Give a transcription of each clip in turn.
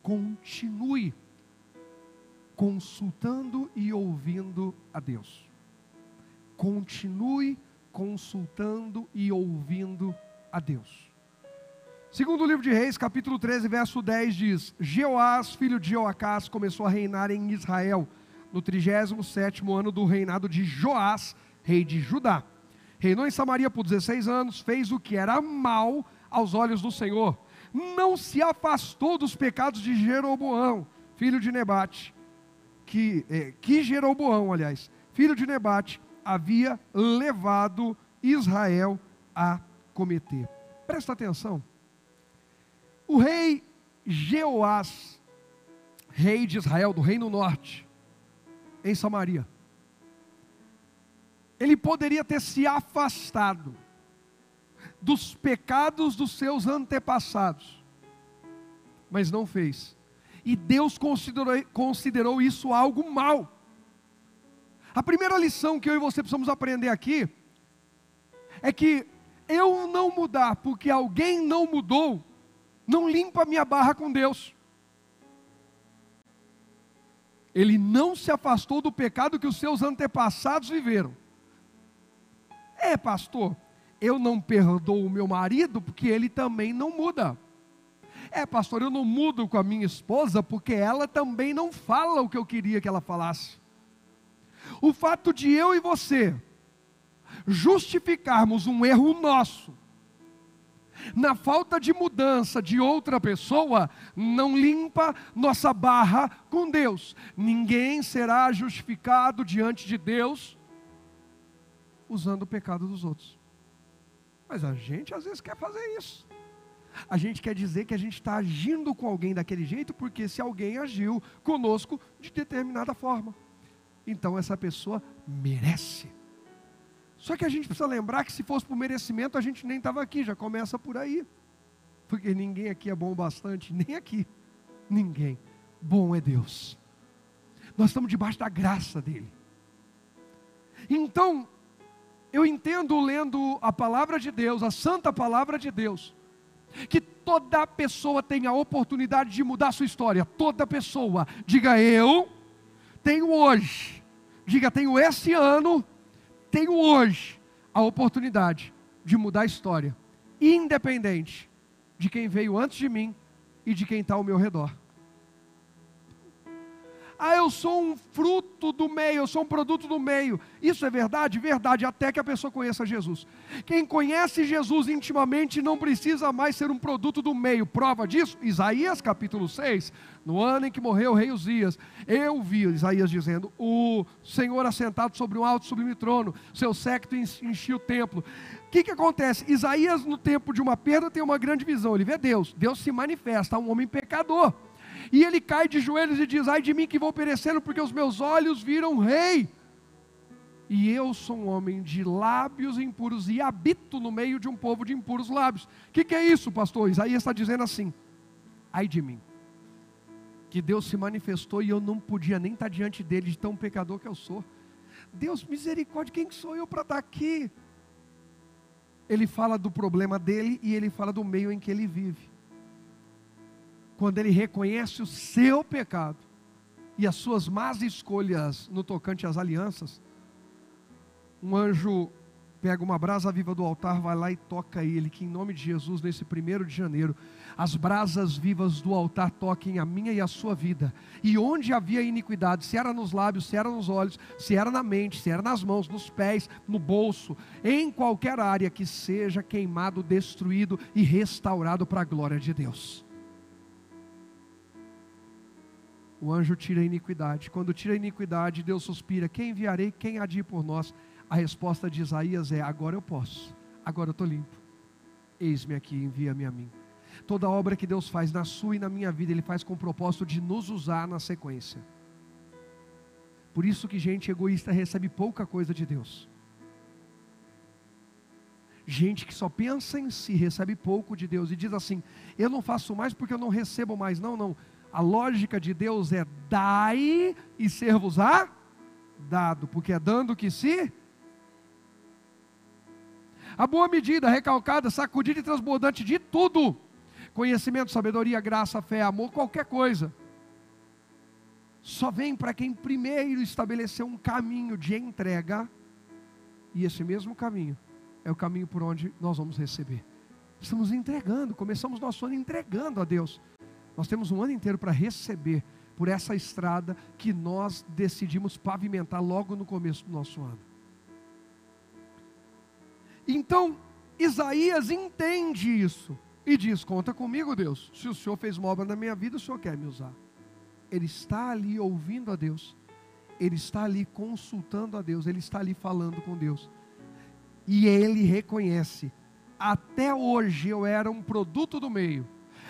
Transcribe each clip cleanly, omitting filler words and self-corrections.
continue consultando e ouvindo a Deus. Continue consultando e ouvindo a Deus. Segundo o livro de Reis, capítulo 13, verso 10 diz: Jeoás, filho de Joacás, começou a reinar em Israel, no 37º ano do reinado de Joás, rei de Judá. Reinou em Samaria por 16 anos, fez o que era mal aos olhos do Senhor. Não se afastou dos pecados de Jeroboão, filho de Nebate, que Jeroboão, aliás, filho de Nebate, havia levado Israel a cometer. Presta atenção. O rei Jeoás, rei de Israel, do reino norte, em Samaria, ele poderia ter se afastado dos pecados dos seus antepassados, mas não fez. E Deus considerou isso algo mal. A primeira lição que eu e você precisamos aprender aqui é que eu não mudar porque alguém não mudou, não limpa a minha barra com Deus. Ele não se afastou do pecado que os seus antepassados viveram. Pastor, eu não perdoo o meu marido porque ele também não muda. Pastor, eu não mudo com a minha esposa porque ela também não fala o que eu queria que ela falasse. O fato de eu e você justificarmos um erro nosso na falta de mudança de outra pessoa, não limpa nossa barra com Deus. Ninguém será justificado diante de Deus usando o pecado dos outros. Mas a gente às vezes quer fazer isso. A gente quer dizer que a gente está agindo com alguém daquele jeito, porque se alguém agiu conosco de determinada forma, então essa pessoa merece. Só que a gente precisa lembrar que se fosse por merecimento, a gente nem estava aqui, já começa por aí. Porque ninguém aqui é bom o bastante, nem aqui. Ninguém. Bom é Deus. Nós estamos debaixo da graça dEle. Então, eu entendo, lendo a palavra de Deus, a santa palavra de Deus, que toda pessoa tem a oportunidade de mudar a sua história. Toda pessoa. Diga: eu tenho hoje. Diga: tenho esse ano. Tenho hoje a oportunidade de mudar a história, independente de quem veio antes de mim e de quem está ao meu redor. Eu sou um fruto do meio, eu sou um produto do meio. Isso é verdade? Verdade, até que a pessoa conheça Jesus. Quem conhece Jesus intimamente não precisa mais ser um produto do meio. Prova disso, Isaías capítulo 6, no ano em que morreu o rei Uzias, eu vi Isaías dizendo: o Senhor assentado sobre um alto e sublime trono, seu séquito enchia o templo. O que acontece? Isaías, no tempo de uma perda, tem uma grande visão. Ele vê Deus se manifesta a um homem pecador. E ele cai de joelhos e diz: ai de mim que vou perecendo, porque os meus olhos viram o rei. E eu sou um homem de lábios impuros e habito no meio de um povo de impuros lábios. O que é isso, pastor? Isaías está dizendo assim: ai de mim, que Deus se manifestou e eu não podia nem estar diante dele, de tão pecador que eu sou. Deus, misericórdia, quem sou eu para estar aqui? Ele fala do problema dele e ele fala do meio em que ele vive. Quando ele reconhece o seu pecado e as suas más escolhas no tocante às alianças, um anjo pega uma brasa viva do altar, vai lá e toca ele, que em nome de Jesus, nesse 1º de janeiro, as brasas vivas do altar toquem a minha e a sua vida. E onde havia iniquidade, se era nos lábios, se era nos olhos, se era na mente, se era nas mãos, nos pés, no bolso, em qualquer área, que seja queimado, destruído e restaurado para a glória de Deus. O anjo tira a iniquidade. Quando tira a iniquidade, Deus suspira: quem enviarei? Quem há de ir por nós? A resposta de Isaías é: agora eu posso, agora eu estou limpo. Eis-me aqui, envia-me a mim. Toda obra que Deus faz na sua e na minha vida, Ele faz com o propósito de nos usar na sequência. Por isso que gente egoísta recebe pouca coisa de Deus. Gente que só pensa em si, recebe pouco de Deus e diz assim: eu não faço mais porque eu não recebo mais. Não. A lógica de Deus é: dai e ser-vos-á dado, porque é dando que se... A boa medida, recalcada, sacudida e transbordante de tudo, conhecimento, sabedoria, graça, fé, amor, qualquer coisa, só vem para quem primeiro estabeleceu um caminho de entrega, e esse mesmo caminho é o caminho por onde nós vamos receber. Estamos entregando, começamos nosso ano entregando a Deus. Nós temos um ano inteiro para receber por essa estrada que nós decidimos pavimentar logo no começo do nosso ano. Então, Isaías entende isso e diz: conta comigo, Deus, se o Senhor fez uma obra na minha vida, o Senhor quer me usar. Ele está ali ouvindo a Deus, ele está ali consultando a Deus, ele está ali falando com Deus, e ele reconhece: até hoje eu era um produto do meio,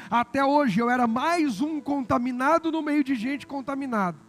até hoje eu era mais um contaminado no meio de gente contaminada,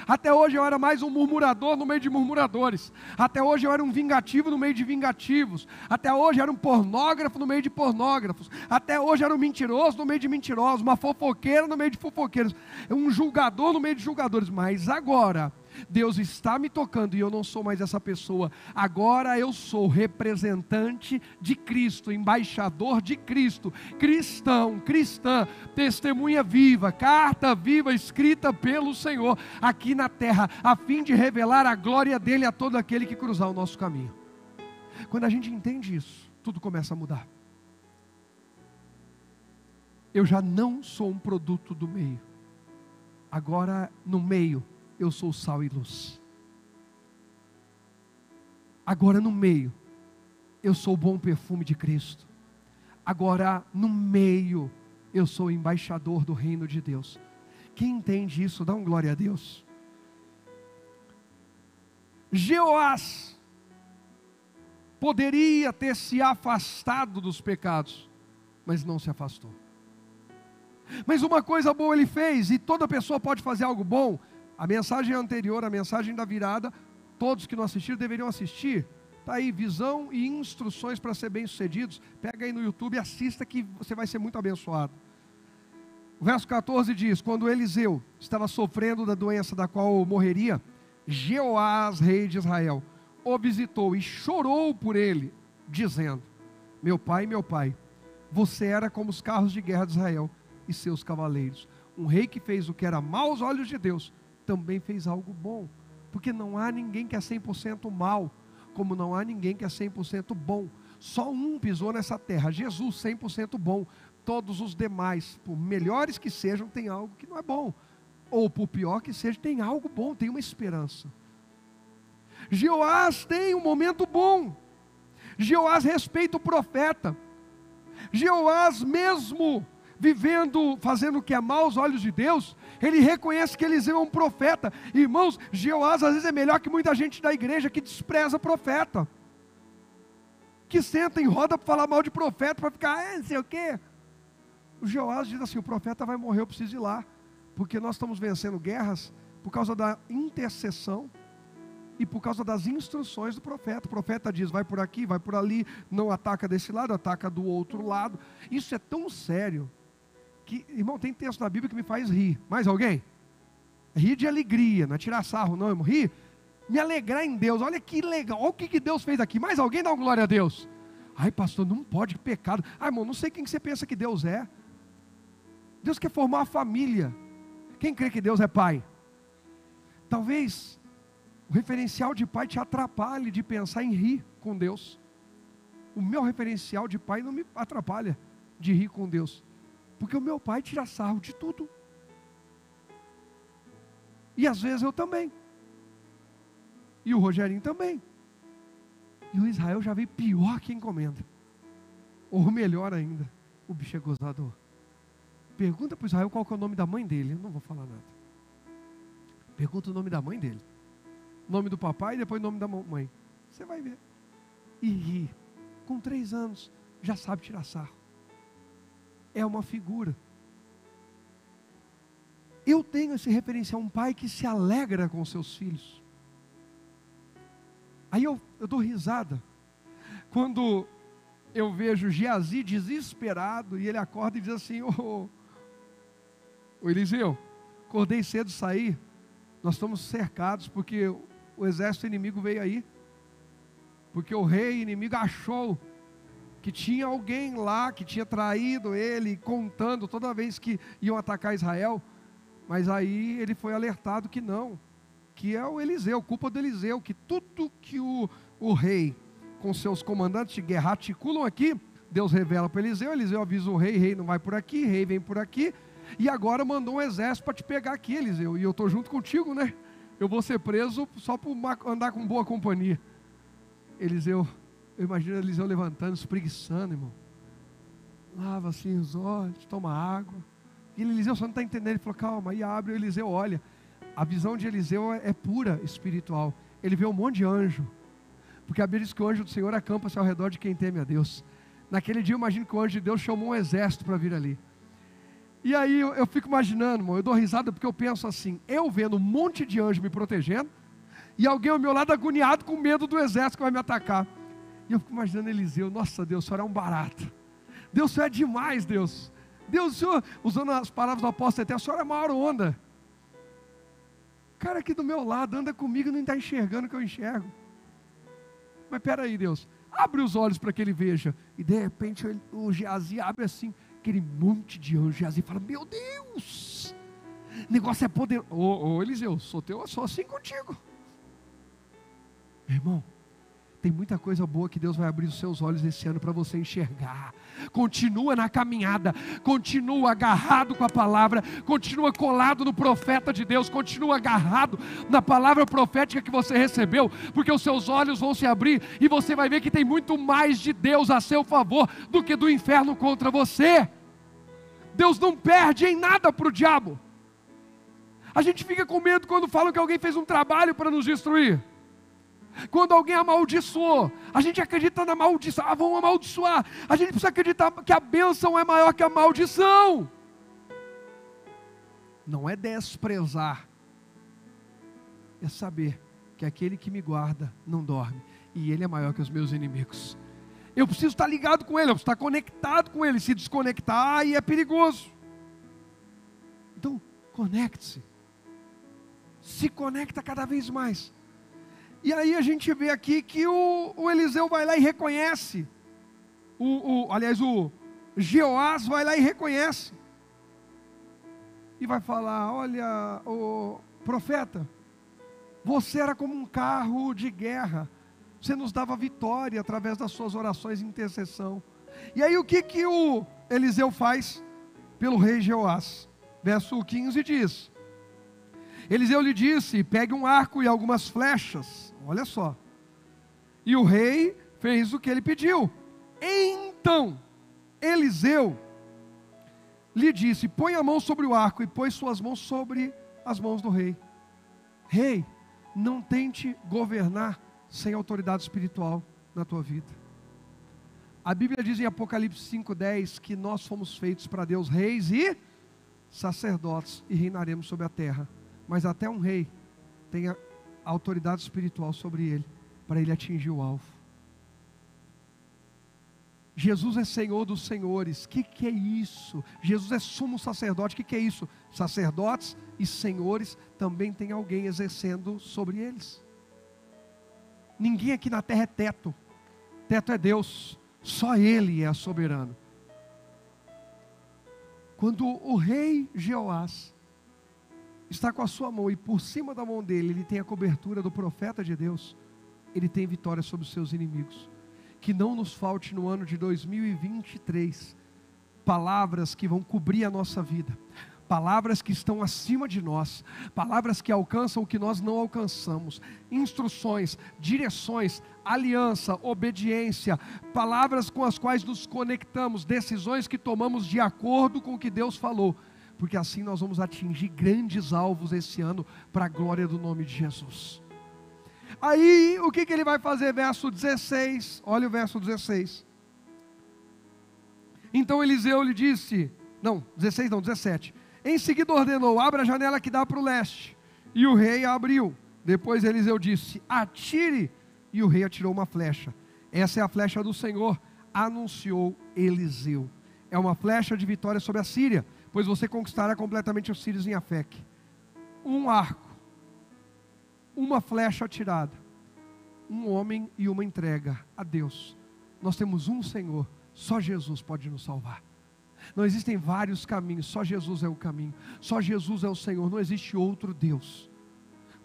até hoje eu era mais um murmurador no meio de murmuradores, até hoje eu era um vingativo no meio de vingativos, até hoje eu era um pornógrafo no meio de pornógrafos, até hoje eu era um mentiroso no meio de mentirosos, uma fofoqueira no meio de fofoqueiros, um julgador no meio de julgadores, mas agora Deus está me tocando e eu não sou mais essa pessoa. Agora eu sou representante de Cristo, embaixador de Cristo, cristão, cristã, testemunha viva, carta viva escrita pelo Senhor aqui na terra, a fim de revelar a glória dele a todo aquele que cruzar o nosso caminho. Quando a gente entende isso, tudo começa a mudar. Eu já não sou um produto do meio. Agora no meio eu sou sal e luz. Agora no meio, eu sou o bom perfume de Cristo. Agora no meio, eu sou o embaixador do reino de Deus. Quem entende isso, dá um glória a Deus. Jeoás poderia ter se afastado dos pecados, mas não se afastou. Mas uma coisa boa ele fez, e toda pessoa pode fazer algo bom. A mensagem anterior, a mensagem da virada, todos que não assistiram deveriam assistir. Está aí, visão e instruções para ser bem-sucedidos. Pega aí no YouTube e assista que você vai ser muito abençoado. O verso 14 diz: quando Eliseu estava sofrendo da doença da qual morreria, Jeoás, rei de Israel, o visitou e chorou por ele, dizendo: meu pai, você era como os carros de guerra de Israel e seus cavaleiros. Um rei que fez o que era mau aos olhos de Deus, também fez algo bom, porque não há ninguém que é 100% mal, como não há ninguém que é 100% bom. Só um pisou nessa terra, Jesus, 100% bom. Todos os demais, por melhores que sejam, tem algo que não é bom, ou por pior que seja, tem algo bom, tem uma esperança. Jeoás tem um momento bom. Jeoás respeita o profeta. Jeoás, mesmo vivendo, fazendo o que é mal aos olhos de Deus, ele reconhece que Eliseu é um profeta. Irmãos, Jeoás às vezes é melhor que muita gente da igreja que despreza profeta, que senta em roda para falar mal de profeta, para ficar, não sei o quê. O Jeoás diz assim: o profeta vai morrer, eu preciso ir lá, porque nós estamos vencendo guerras por causa da intercessão e por causa das instruções do profeta. O profeta diz: vai por aqui, vai por ali, não ataca desse lado, ataca do outro lado. Isso é tão sério que, irmão, tem texto na Bíblia que me faz rir. Mais alguém? Rir de alegria, não é tirar sarro não, irmão. Rir, me alegrar em Deus. Olha que legal, olha o que Deus fez aqui. Mais alguém dá uma glória a Deus? Ai pastor, não pode, que pecado. Ai irmão, não sei quem que você pensa que Deus é. Deus quer formar uma família. Quem crê que Deus é pai? Talvez o referencial de pai te atrapalhe de pensar em rir com Deus. O meu referencial de pai não me atrapalha de rir com Deus, porque o meu pai tira sarro de tudo. E às vezes eu também. E o Rogerinho também. E o Israel já veio pior que encomenda. Ou melhor ainda, o bicho é gozador. Pergunta para o Israel qual que é o nome da mãe dele. Eu não vou falar nada. Pergunta o nome da mãe dele. Nome do papai e depois o nome da mãe. Você vai ver. E ri. Com 3 anos, já sabe tirar sarro. É uma figura. Eu tenho esse referencial, um pai que se alegra com seus filhos. Aí eu dou risada quando eu vejo Geazi desesperado e ele acorda e diz assim: ô Eliseu, acordei cedo, saí, nós estamos cercados porque o exército inimigo veio aí, porque o rei inimigo achou que tinha alguém lá que tinha traído ele, contando toda vez que iam atacar Israel. Mas aí ele foi alertado que não, que é o Eliseu, culpa do Eliseu, que tudo que o rei com seus comandantes de guerra articulam aqui, Deus revela para Eliseu, Eliseu avisa o rei não vai por aqui, rei vem por aqui, e agora mandou um exército para te pegar aqui, Eliseu, e eu estou junto contigo, né? Eu vou ser preso só por andar com boa companhia. Eliseu, eu imagino Eliseu levantando, espreguiçando, irmão, lava assim os olhos, toma água, e Eliseu só não está entendendo, ele falou, calma, aí abre, o Eliseu olha, a visão de Eliseu é pura espiritual, ele vê um monte de anjo, porque a Bíblia diz que o anjo do Senhor acampa-se ao redor de quem teme a Deus. Naquele dia eu imagino que o anjo de Deus chamou um exército para vir ali. E aí eu fico imaginando, irmão, eu dou risada porque eu penso assim, eu vendo um monte de anjo me protegendo, e alguém ao meu lado agoniado com medo do exército que vai me atacar. E eu fico imaginando Eliseu, nossa Deus, o Senhor é um barato. Deus, o Senhor é demais, Deus. Deus, o Senhor, usando as palavras do apóstolo até, o Senhor é a maior onda. O cara aqui do meu lado anda comigo e não está enxergando o que eu enxergo. Mas peraí, Deus, abre os olhos para que ele veja. E de repente o Geazi abre assim, aquele monte de anjo. Geazi fala, meu Deus, negócio é poderoso. Ô Eliseu, sou assim contigo. Meu irmão, tem muita coisa boa que Deus vai abrir os seus olhos esse ano para você enxergar. Continua na caminhada, continua agarrado com a palavra, continua colado no profeta de Deus, continua agarrado na palavra profética que você recebeu, porque os seus olhos vão se abrir e você vai ver que tem muito mais de Deus a seu favor do que do inferno contra você. Deus não perde em nada para o diabo. A gente fica com medo quando falam que alguém fez um trabalho para nos destruir. Quando alguém amaldiçoou, a gente acredita na maldição, vão amaldiçoar, a gente precisa acreditar que a bênção é maior que a maldição. Não é desprezar, é saber que aquele que me guarda não dorme, e ele é maior que os meus inimigos. Eu preciso estar ligado com ele, eu preciso estar conectado com ele, se desconectar aí é perigoso. Então, conecte-se, se conecta cada vez mais. E aí a gente vê aqui que o Eliseu vai lá e reconhece, aliás o Jeoás vai lá e reconhece, e vai falar, olha, o profeta, você era como um carro de guerra, você nos dava vitória através das suas orações de intercessão. E aí o que o Eliseu faz pelo rei Jeoás? Verso 15 diz, Eliseu lhe disse, pegue um arco e algumas flechas, olha só, e o rei fez o que ele pediu. Então Eliseu lhe disse, põe a mão sobre o arco, e pôs suas mãos sobre as mãos do rei. Rei, não tente governar sem autoridade espiritual na tua vida. A Bíblia diz em Apocalipse 5:10 que nós fomos feitos para Deus reis e sacerdotes, e reinaremos sobre a terra. Mas até um rei tem a autoridade espiritual sobre ele, para ele atingir o alvo. Jesus é Senhor dos senhores. O que é isso? Jesus é sumo sacerdote. O que é isso? Sacerdotes e senhores também tem alguém exercendo sobre eles. Ninguém aqui na terra é teto. Teto é Deus. Só Ele é soberano. Quando o rei Jeoás está com a sua mão, e por cima da mão dele, ele tem a cobertura do profeta de Deus, ele tem vitória sobre os seus inimigos. Que não nos falte no ano de 2023, palavras que vão cobrir a nossa vida, palavras que estão acima de nós, palavras que alcançam o que nós não alcançamos, instruções, direções, aliança, obediência, palavras com as quais nos conectamos, decisões que tomamos de acordo com o que Deus falou, porque assim nós vamos atingir grandes alvos esse ano, para a glória do nome de Jesus. Aí, o que ele vai fazer? Verso 16, olha o verso 16. Então Eliseu lhe disse, 17. Em seguida ordenou, abra a janela que dá para o leste. E o rei abriu. Depois Eliseu disse, atire. E o rei atirou uma flecha. Essa é a flecha do Senhor, anunciou Eliseu. É uma flecha de vitória sobre a Síria, pois você conquistará completamente os sírios em Afec. Um arco, uma flecha atirada, um homem e uma entrega a Deus. Nós temos um Senhor, só Jesus pode nos salvar. Não existem vários caminhos, só Jesus é o caminho, só Jesus é o Senhor, não existe outro Deus.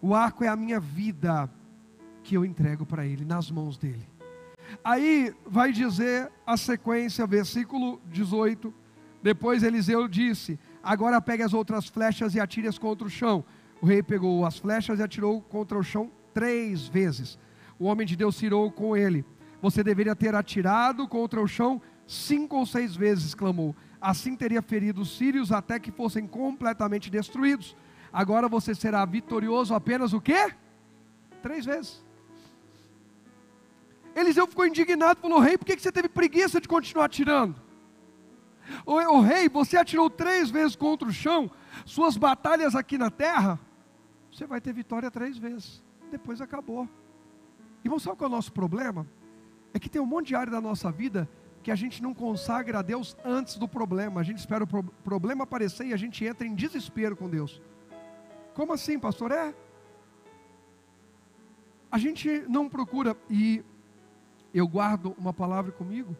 O arco é a minha vida que eu entrego para Ele, nas mãos dEle. Aí vai dizer a sequência, versículo 18, depois Eliseu disse: agora pegue as outras flechas e atire-as contra o chão. O rei pegou as flechas e atirou contra o chão 3 vezes. O homem de Deus tirou com ele: você deveria ter atirado contra o chão 5 ou 6 vezes, clamou. Assim teria ferido os sírios até que fossem completamente destruídos. Agora você será vitorioso apenas o quê? 3 vezes. Eliseu ficou indignado, falou: rei, por que você teve preguiça de continuar atirando? O rei, você atirou 3 vezes contra o chão, suas batalhas aqui na terra, você vai ter vitória 3 vezes, depois acabou. Irmão, sabe qual é o nosso problema? É que tem um monte de área da nossa vida que a gente não consagra a Deus antes do problema. A gente espera o problema aparecer e a gente entra em desespero com Deus. Como assim, pastor? A gente não procura. E eu guardo uma palavra comigo,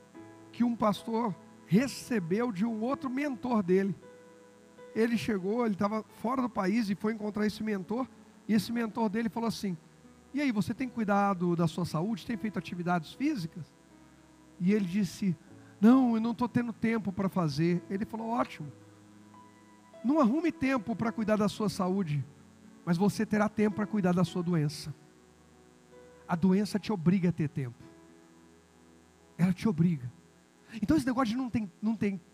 que um pastor recebeu de um outro mentor dele. Ele chegou, ele estava fora do país e foi encontrar esse mentor. E esse mentor dele falou assim: e aí, você tem cuidado da sua saúde? Tem feito atividades físicas? E ele disse: não, eu não estou tendo tempo para fazer. Ele falou: ótimo, não arrume tempo para cuidar da sua saúde, mas você terá tempo para cuidar da sua doença. A doença te obriga a ter tempo. Ela te obriga. Então esse negócio de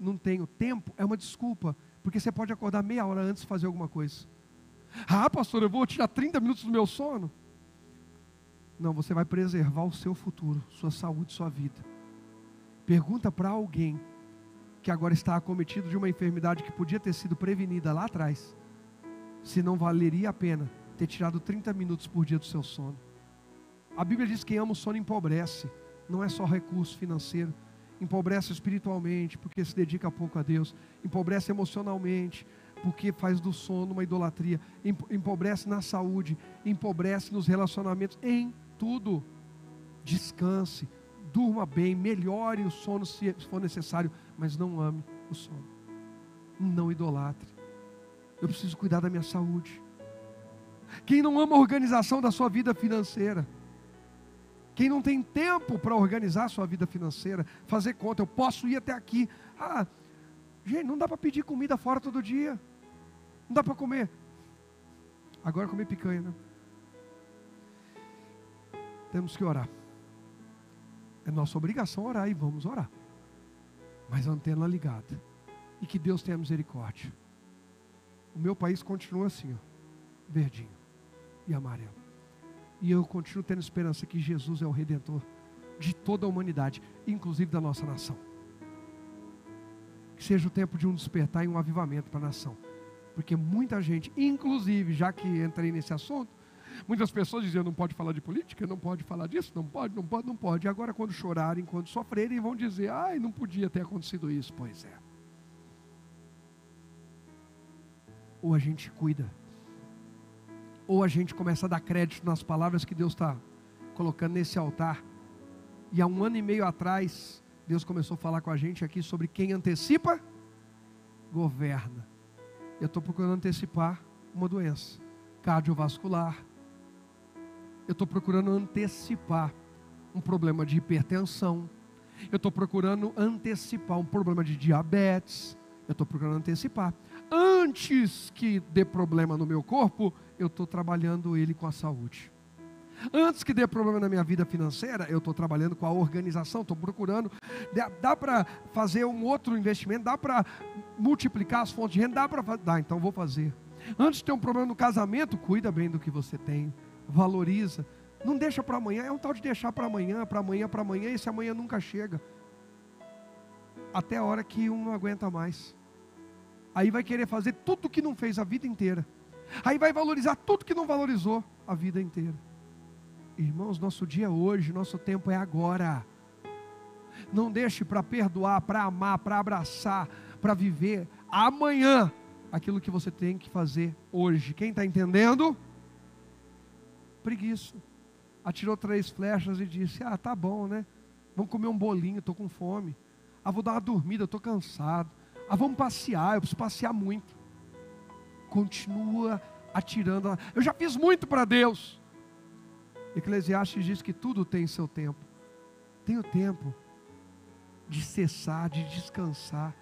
não tenho tempo é uma desculpa, porque você pode acordar meia hora antes de fazer alguma coisa. Ah, pastor, eu vou tirar 30 minutos do meu sono. Não, você vai preservar o seu futuro, sua saúde, sua vida. Pergunta para alguém que agora está acometido de uma enfermidade que podia ter sido prevenida lá atrás, se não valeria a pena ter tirado 30 minutos por dia do seu sono. A Bíblia diz que quem ama o sono empobrece. Não é só recurso financeiro, empobrece espiritualmente, porque se dedica pouco a Deus, empobrece emocionalmente, porque faz do sono uma idolatria, empobrece na saúde, empobrece nos relacionamentos, em tudo. Descanse, durma bem, melhore o sono se for necessário, mas não ame o sono, não idolatre. Eu preciso cuidar da minha saúde. Quem não ama a organização da sua vida financeira, quem não tem tempo para organizar a sua vida financeira, fazer conta, eu posso ir até aqui. Gente, não dá para pedir comida fora todo dia. Não dá para comer. Agora comer picanha, né? Temos que orar. É nossa obrigação orar e vamos orar. Mas a antena ligada. E que Deus tenha misericórdia. O meu país continua assim, verdinho e amarelo. E eu continuo tendo esperança que Jesus é o Redentor de toda a humanidade, inclusive da nossa nação. Que seja o tempo de um despertar e um avivamento para a nação. Porque muita gente, inclusive, já que entrei nesse assunto, muitas pessoas diziam: não pode falar de política, não pode falar disso, não pode. E agora, quando chorarem, quando sofrerem, vão dizer: ai, não podia ter acontecido isso. Pois é. Ou a gente cuida, ou a gente começa a dar crédito nas palavras que Deus está colocando nesse altar. E há 1 ano e meio atrás, Deus começou a falar com a gente aqui sobre quem antecipa, governa. Eu estou procurando antecipar uma doença cardiovascular. Eu estou procurando antecipar um problema de hipertensão. Eu estou procurando antecipar um problema de diabetes. Eu estou procurando antecipar. Antes que dê problema no meu corpo, eu estou trabalhando ele com a saúde. Antes que dê problema na minha vida financeira, eu estou trabalhando com a organização, estou procurando. Dá para fazer um outro investimento, dá para multiplicar as fontes de renda, dá, então vou fazer. Antes de ter um problema no casamento, cuida bem do que você tem, valoriza. Não deixa para amanhã, é um tal de deixar para amanhã, e esse amanhã nunca chega. Até a hora que um não aguenta mais. Aí vai querer fazer tudo que não fez a vida inteira. Aí vai valorizar tudo que não valorizou a vida inteira. Irmãos, nosso dia é hoje, nosso tempo é agora. Não deixe para perdoar, para amar, para abraçar, para viver amanhã aquilo que você tem que fazer hoje. Quem está entendendo? Preguiça. Atirou 3 flechas e disse: tá bom, né? Vamos comer um bolinho, estou com fome. Ah, vou dar uma dormida, estou cansado. Ah, vamos passear, eu preciso passear muito. Continua atirando. Eu já fiz muito para Deus. Eclesiastes diz que tudo tem seu tempo. Tem o tempo de cessar, de descansar.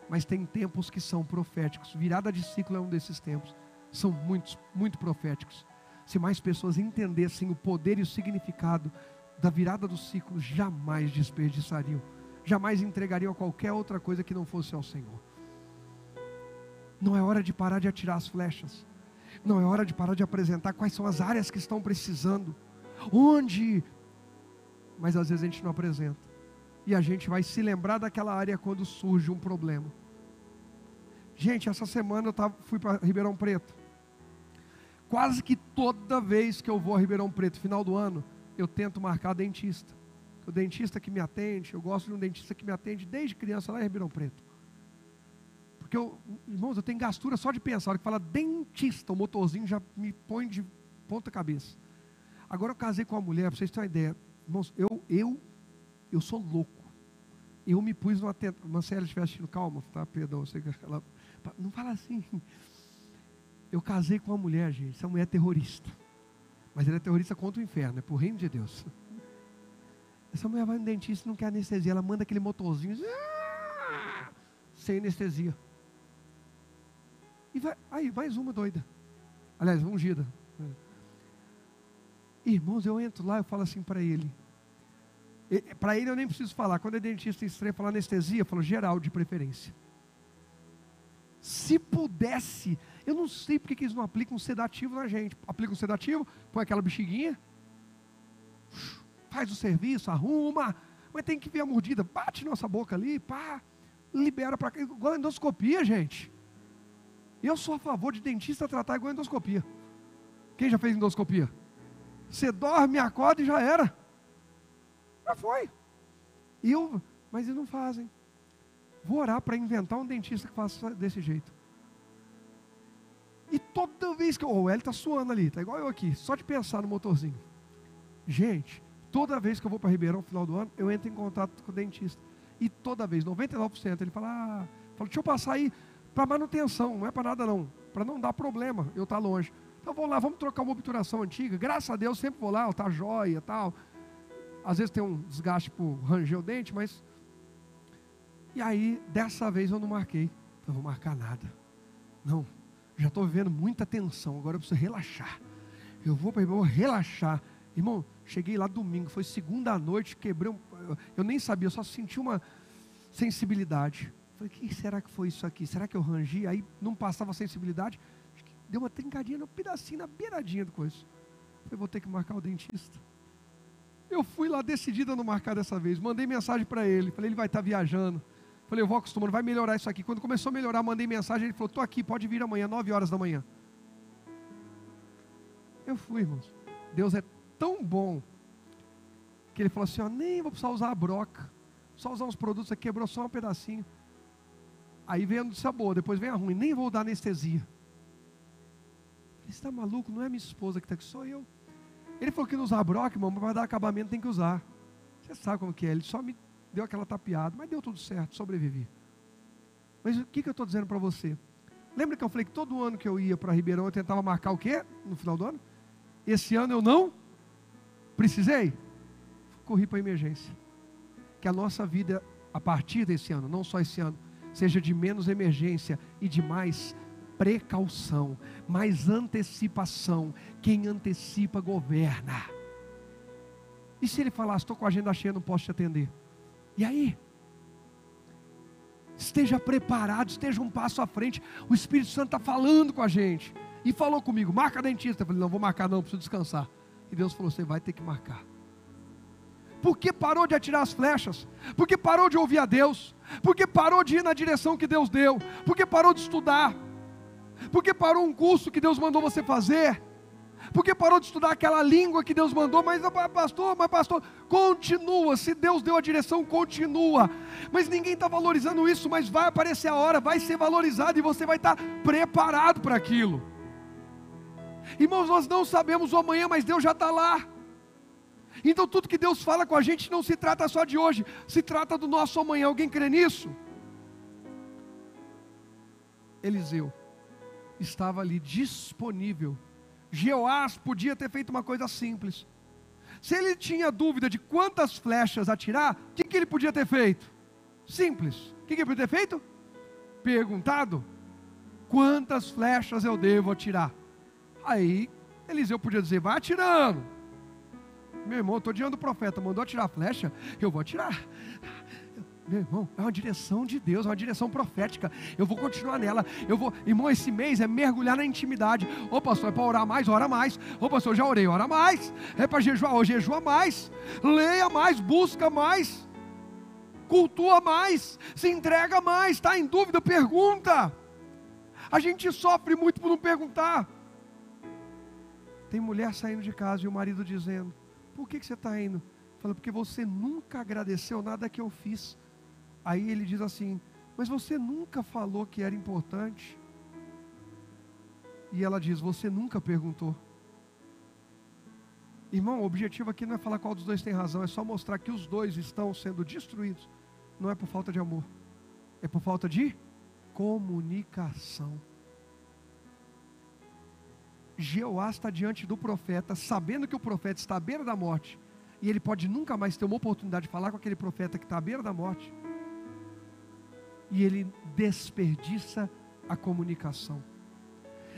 Mas tem tempos que são proféticos. Virada de ciclo é um desses tempos. São muitos, muito proféticos. Se mais pessoas entendessem o poder e o significado da virada do ciclo, jamais desperdiçariam. Jamais entregariam a qualquer outra coisa que não fosse ao Senhor. Não é hora de parar de atirar as flechas. Não é hora de parar de apresentar quais são as áreas que estão precisando. Onde? Mas às vezes a gente não apresenta. E a gente vai se lembrar daquela área quando surge um problema. Gente, essa semana eu fui para Ribeirão Preto. Quase que toda vez que eu vou a Ribeirão Preto, final do ano, eu tento marcar dentista. O dentista que me atende, eu gosto de um dentista que me atende desde criança lá em Ribeirão Preto. Porque, irmãos, eu tenho gastura só de pensar. A hora que fala dentista, o motorzinho já me põe de ponta cabeça. Agora eu casei com uma mulher, para vocês terem uma ideia. Irmãos, eu sou louco. Eu me pus numa tentativa. Marcela estiver assistindo, calma, tá? Perdão, eu sei que ela... Não fala assim. Eu casei com uma mulher, gente. Essa mulher é terrorista. Mas ela é terrorista contra o inferno, é por reino de Deus. Essa mulher vai no dentista e não quer anestesia. Ela manda aquele motorzinho sem anestesia. E vai, aí, mais uma doida. Aliás, ungida. Irmãos, eu entro lá, eu falo assim para ele. Para ele eu nem preciso falar. Quando é dentista estranho, falar anestesia, eu falo geral de preferência. Se pudesse, eu não sei porque que eles não aplicam um sedativo na gente. Aplica um sedativo, põe aquela bexiguinha, faz o serviço, arruma, mas tem que ver a mordida, bate nossa boca ali, pá, libera para cá, igual a endoscopia, gente. Eu sou a favor de dentista tratar igual a endoscopia. Quem já fez endoscopia? Você dorme, acorda e já era. Já foi. Mas eles não fazem. Vou orar para inventar um dentista que faça desse jeito. E toda vez que o Hélio está suando ali, está igual eu aqui, só de pensar no motorzinho. Gente, toda vez que eu vou para Ribeirão no final do ano, eu entro em contato com o dentista. E toda vez, 99%, ele fala, deixa eu passar aí para manutenção, não é para nada não, para não dar problema, eu estar longe. Então vou lá, vamos trocar uma obturação antiga, graças a Deus sempre vou lá, está jóia e tal. Às vezes tem um desgaste por ranger o dente, mas... E aí, dessa vez eu não marquei. Não vou marcar nada. Não, já estou vivendo muita tensão, agora eu preciso relaxar. Eu vou relaxar. Irmão, cheguei lá domingo, foi segunda à noite, quebrei eu nem sabia, eu só senti uma sensibilidade. Falei, o que será que foi isso aqui? Será que eu rangi? Aí não passava a sensibilidade. Deu uma trincadinha no pedacinho, na beiradinha do coisa. Falei, vou ter que marcar o dentista. Eu fui lá decidido a não marcar dessa vez. Mandei mensagem para ele. Falei, ele vai estar viajando. Falei, eu vou acostumando, vai melhorar isso aqui. Quando começou a melhorar, mandei mensagem. Ele falou, estou aqui, pode vir amanhã, 9 horas da manhã. Eu fui, irmãos. Deus é tão bom que ele falou assim, nem vou precisar usar a broca. Só usar uns produtos, você quebrou só um pedacinho. Aí vem a notícia boa, depois vem a ruim. Nem vou dar anestesia. Falei, você está maluco? Não é minha esposa que está aqui, sou eu. Ele falou que não usar broca, irmão, mas para dar acabamento tem que usar. Você sabe como que é, ele só me deu aquela tapeada, mas deu tudo certo, sobrevivi. Mas o que eu estou dizendo para você? Lembra que eu falei que todo ano que eu ia para Ribeirão, eu tentava marcar o quê? No final do ano? Esse ano eu não precisei. Corri para a emergência. Que a nossa vida, a partir desse ano, não só esse ano, seja de menos emergência e de mais precaução, mais antecipação. Quem antecipa governa. E se ele falasse, estou com a agenda cheia, não posso te atender? E aí? Esteja preparado, esteja um passo à frente. O Espírito Santo está falando com a gente. E falou comigo, marca dentista. Eu falei, não vou marcar não, preciso descansar. E Deus falou, você vai ter que marcar. Porque parou de atirar as flechas? Porque parou de ouvir a Deus? Porque parou de ir na direção que Deus deu? Porque parou de estudar? Porque parou um curso que Deus mandou você fazer? Porque parou de estudar aquela língua que Deus mandou? Mas pastor, continua. Se Deus deu a direção, continua. Mas ninguém está valorizando isso. Mas vai aparecer a hora, vai ser valorizado e você vai estar preparado para aquilo. Irmãos, nós não sabemos o amanhã, mas Deus já está lá. Então tudo que Deus fala com a gente não se trata só de hoje, se trata do nosso amanhã. Alguém crê nisso? Eliseu estava ali disponível. Jeoás podia ter feito uma coisa simples. Se ele tinha dúvida de quantas flechas atirar, o que ele podia ter feito? Simples. O que ele podia ter feito? Perguntado: quantas flechas eu devo atirar? Aí Eliseu podia dizer: vai atirando. Meu irmão, eu estou diante do profeta, mandou atirar a flecha, eu vou atirar. Meu irmão, é uma direção de Deus, é uma direção profética, eu vou continuar nela, irmão, esse mês é mergulhar na intimidade. Ô pastor, é para orar mais, ora mais. Ô pastor, já orei, ora mais. É para jejuar, jejua mais. Leia mais, busca mais, cultua mais, se entrega mais. Está em dúvida, pergunta. A gente sofre muito por não perguntar. Tem mulher saindo de casa e o marido dizendo: por que você está indo? Fala: porque você nunca agradeceu nada que eu fiz. Aí ele diz assim: mas você nunca falou que era importante. E ela diz: você nunca perguntou. Irmão, o objetivo aqui não é falar qual dos dois tem razão, é só mostrar que os dois estão sendo destruídos. Não é por falta de amor, é por falta de comunicação. Jeoás está diante do profeta, sabendo que o profeta está à beira da morte, e ele pode nunca mais ter uma oportunidade de falar com aquele profeta que está à beira da morte, e ele desperdiça a comunicação.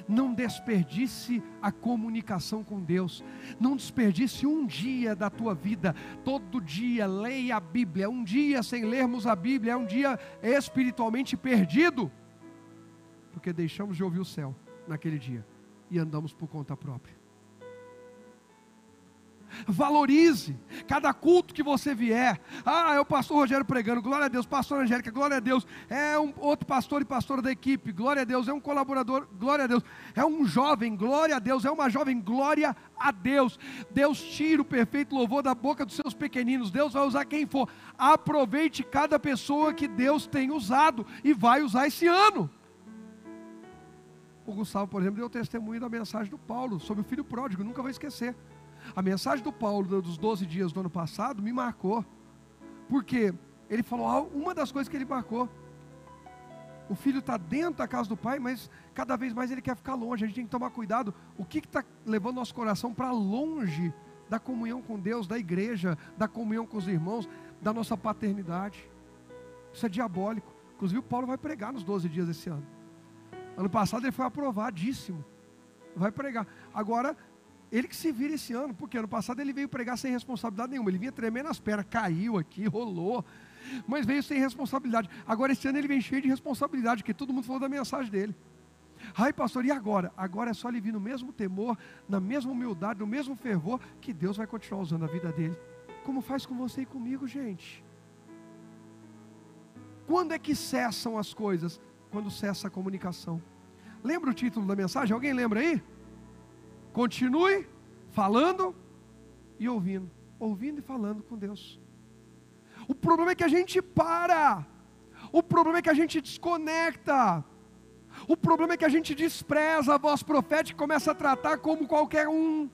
Não desperdice a comunicação com Deus. Não desperdice um dia da tua vida. Todo dia leia a Bíblia. Um dia sem lermos a Bíblia é um dia espiritualmente perdido, porque deixamos de ouvir o céu naquele dia e andamos por conta própria. Valorize cada culto que você vier. É o pastor Rogério pregando, glória a Deus. Pastor Angélica, glória a Deus. É um outro pastor e pastora da equipe, glória a Deus. É um colaborador, glória a Deus. É um jovem, glória a Deus. É uma jovem, glória a Deus. Deus tira o perfeito louvor da boca dos seus pequeninos. Deus vai usar quem for. Aproveite cada pessoa que Deus tem usado e vai usar esse ano. O Gustavo, por exemplo, deu testemunho da mensagem do Paulo sobre o filho pródigo, nunca vou esquecer. A mensagem do Paulo dos 12 dias do ano passado me marcou, porque ele falou uma das coisas que ele marcou: o filho está dentro da casa do pai, mas cada vez mais ele quer ficar longe. A gente tem que tomar cuidado. O que está levando nosso coração para longe da comunhão com Deus, da igreja, da comunhão com os irmãos, da nossa paternidade? Isso é diabólico. Inclusive o Paulo vai pregar nos 12 dias esse ano. Ano passado ele foi aprovadíssimo, vai pregar. Agora ele que se vira esse ano, porque ano passado ele veio pregar sem responsabilidade nenhuma. Ele vinha tremendo as pernas, caiu aqui, rolou, mas veio sem responsabilidade. Agora esse ano ele vem cheio de responsabilidade, porque todo mundo falou da mensagem dele. Ai pastor, e agora? Agora é só ele vir no mesmo temor, na mesma humildade, no mesmo fervor, que Deus vai continuar usando a vida dele. Como faz com você e comigo, gente. Quando é que cessam as coisas? Quando cessa a comunicação. Lembra o título da mensagem? Alguém lembra aí? Continue falando e ouvindo. Ouvindo e falando com Deus. O problema é que a gente para. O problema é que a gente desconecta. O problema é que a gente despreza a voz profética e começa a tratar como qualquer um.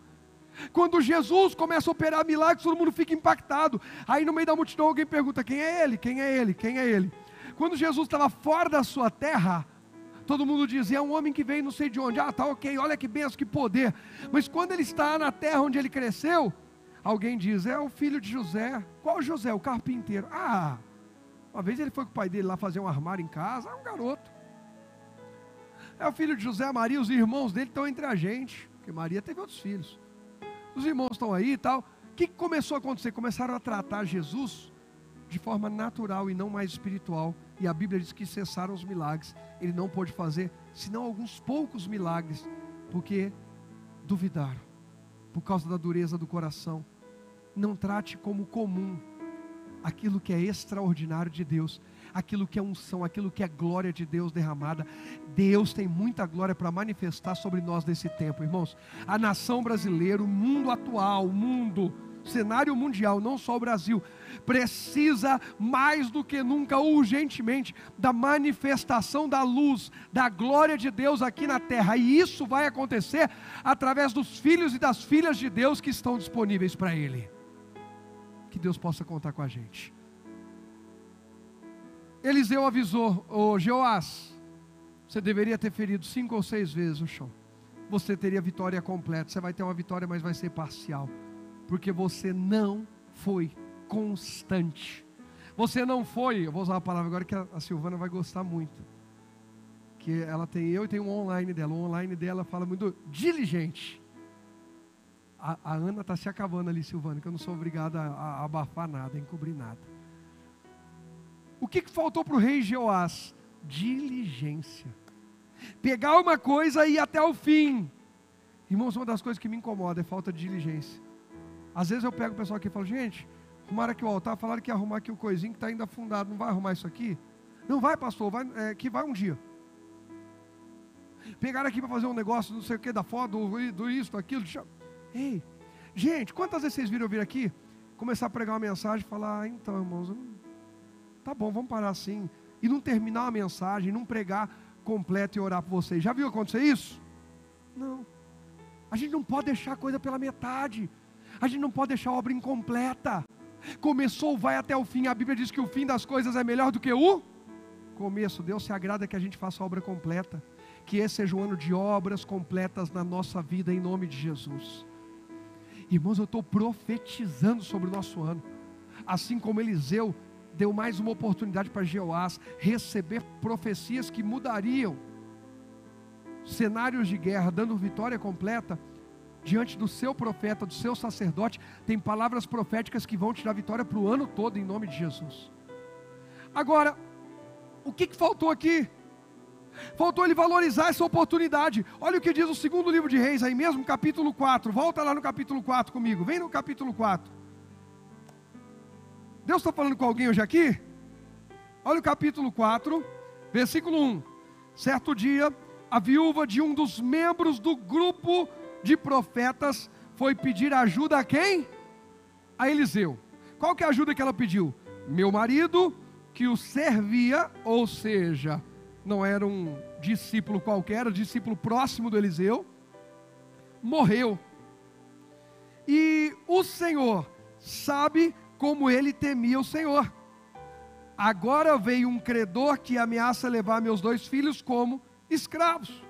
Quando Jesus começa a operar milagres, todo mundo fica impactado. Aí no meio da multidão alguém pergunta: quem é ele? Quem é ele? Quem é ele? Quando Jesus estava fora da sua terra, todo mundo dizia: é um homem que veio não sei de onde. Tá ok, olha que bênção, que poder. Mas quando ele está na terra onde ele cresceu, alguém diz: é o filho de José. Qual José? O carpinteiro. Uma vez ele foi com o pai dele lá fazer um armário em casa. Um garoto. É o filho de José. Maria, os irmãos dele estão entre a gente, porque Maria teve outros filhos. Os irmãos estão aí e tal. O que começou a acontecer? Começaram a tratar Jesus de forma natural e não mais espiritual. E a Bíblia diz que cessaram os milagres. Ele não pôde fazer senão alguns poucos milagres, porque duvidaram, por causa da dureza do coração. Não trate como comum aquilo que é extraordinário de Deus, aquilo que é unção, aquilo que é glória de Deus derramada. Deus tem muita glória para manifestar sobre nós nesse tempo, irmãos. A nação brasileira, o mundo atual, o cenário mundial, não só o Brasil, precisa mais do que nunca, urgentemente, da manifestação da luz, da glória de Deus aqui na terra. E isso vai acontecer através dos filhos e das filhas de Deus que estão disponíveis para Ele. que Deus possa contar com a gente. Eliseu avisou: ô Jeoás, você deveria ter ferido 5 ou 6 vezes o chão. Você teria vitória completa. Você vai ter uma vitória, mas vai ser parcial, porque você não foi constante. Você não foi, eu vou usar uma palavra agora que a Silvana vai gostar muito, que ela tem eu e tem um online dela. O online dela fala muito diligente. A Ana está se acabando ali, Silvana, que eu não sou obrigado a abafar nada, a encobrir nada. O que faltou para o rei Jeoás? Diligência. Pegar uma coisa e ir até o fim. Irmãos, uma das coisas que me incomoda é falta de diligência. Às vezes eu pego o pessoal aqui e falo: gente, arrumaram aqui o altar, falaram que ia arrumar aqui o coisinho que está ainda afundado, não vai arrumar isso aqui? Não vai, pastor, vai, que vai um dia. Pegaram aqui para fazer um negócio, não sei o que, da foto, do isso, daquilo. Ei, gente, quantas vezes vocês viram eu vir aqui, começar a pregar uma mensagem e falar: então, irmãos, tá bom, vamos parar assim, e não terminar uma mensagem, não pregar completo e orar por vocês. Já viu acontecer isso? Não. A gente não pode deixar a coisa pela metade. A gente não pode deixar a obra incompleta. Começou, vai até o fim. A Bíblia diz que o fim das coisas é melhor do que o começo. Deus se agrada que a gente faça a obra completa. Que esse seja um ano de obras completas na nossa vida, em nome de Jesus. Irmãos, eu estou profetizando sobre o nosso ano. Assim como Eliseu deu mais uma oportunidade para Jeoás receber profecias que mudariam cenários de guerra, dando vitória completa. Diante do seu profeta, do seu sacerdote, tem palavras proféticas que vão te dar vitória para o ano todo, em nome de Jesus. Agora, o que faltou aqui? Faltou ele valorizar essa oportunidade. Olha o que diz o segundo livro de Reis, aí mesmo, capítulo 4. Volta lá no capítulo 4 comigo, vem no capítulo 4. Deus está falando com alguém hoje aqui? Olha o capítulo 4, versículo 1. Certo dia, a viúva de um dos membros do grupo de profetas foi pedir ajuda a quem? A Eliseu. Qual que é a ajuda que ela pediu? Meu marido, que o servia, ou seja, não era um discípulo qualquer, era discípulo próximo do Eliseu, morreu. E o Senhor sabe como ele temia o Senhor. Agora veio um credor que ameaça levar meus 2 filhos como escravos.